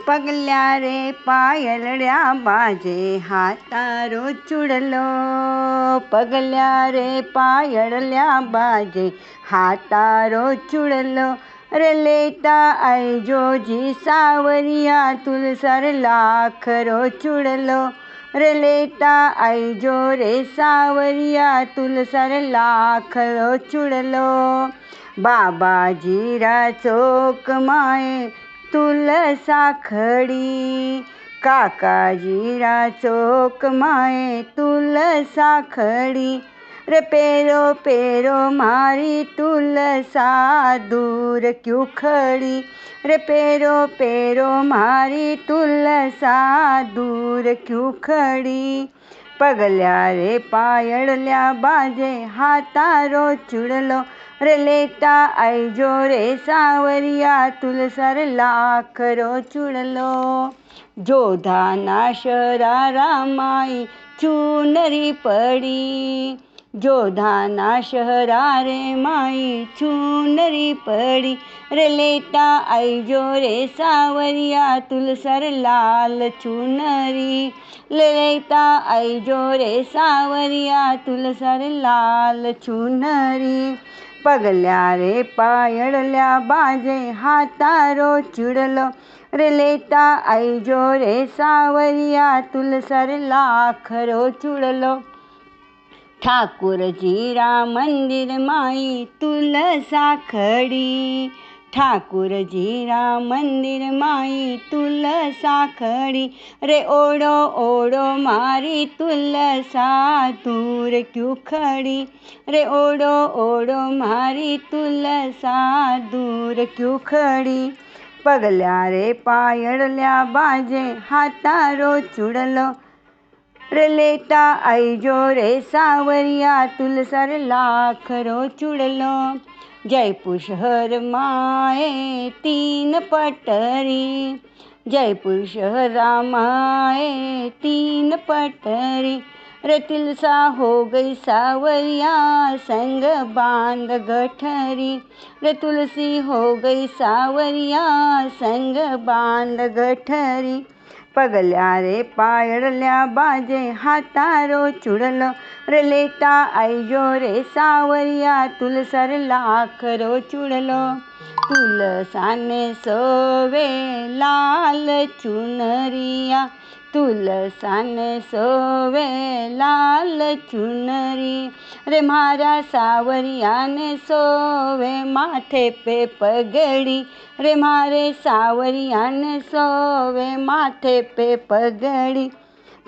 પગલ્યા રે પાયલડ્યા બાજે હાતારો ચૂડલો. પગલ્યા રે પાયલડ્યા બાજે હાતારો ચૂડલો. રે લેતા આઈજો જી સાવરિયા તુલસર લાખરો ચૂડલો. રે લેતા આઈજો રે સાવરિયા તુલસર લાખરો ચૂડલો. બાબાજીરા ચોકમાએ તુલસા ખડી. કાકાજીરા ચોકમાએ તુલસા ખડી. રે પેરો પેરો મારી તુલસા દૂર ક્યું ખડી. રે પેરો પેરો મારી તુલસા દૂર ક્યું ખડી. પગલ્યા રે પાયળલ્યા બાજે હાતારો ચૂડલો. રે લેતા આઈજો રે સાવરિયા તુલસર લાખરો ચૂડલો. જોધાના શરારા માઈ ચૂનરી પડી. જોધાના શરારે માઈ ચૂનરી પડી. રે લેતા આઈજો રે સાવરિયા તુલસર લાલ ચૂનરી. લેતા આઈજો રે સાવરિયા તુલસર લાલ ચૂનરી. પગલ્યા રે પાયળલ્યા બાજે હાતારો ચૂડલો. રે લેતા આઈજો રે સાવરિયા તુલસર લાખરો ચૂડલો. ઠાકુરજીરા મંદિર માઈ તુલસા ખડી. ઠાકુરજીરા મંદિર માઈ તુલસા ખડી. રે ઓળો ઓળો મારી તુલસા દૂર ક્યું ખડી. રે ઓળો ઓળો મારી તુલસા દૂર ક્યું ખડી. પગલ્યા રે પાયળલ્યા બાજે હાતારો ચૂડલો. રે લેતા આઈજો રે સાવરિયા તુલસર લાખરો ચૂડલો. જયપુર શહર માએ તીન પટરી. જયપુર શહરા માએ તીન પટરી. रे तिलसा हो गई सावरिया संग बांध गठरी. रे तुलसी हो गई सावरिया संग बांध गठरी. पगल्या रे पायळल्या बाजे हातारो चूड़लो. रे लेता आईजो रे सावरिया तुलसर लाखरो चूड़लो. तुलसाने सोवे लाल चुनरिया. तुलसाने सोवे लाल चुनरी. रे मारा सावरिया ने सोवे माथे पे पगड़ी. रे मारे सावरिया ने सोवे माथे पे पगड़ी.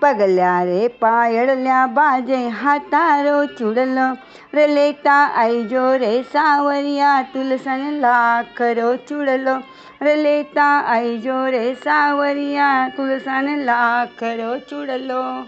पगल्या रे पायळल्या बाजे हातारो चूड़लो. रे लेता आईजो रे सावरिया तुलसन लाखरो चूड़लो. रे लेता आईजो रे सावरिया तुलसन लाखरो चूड़लो.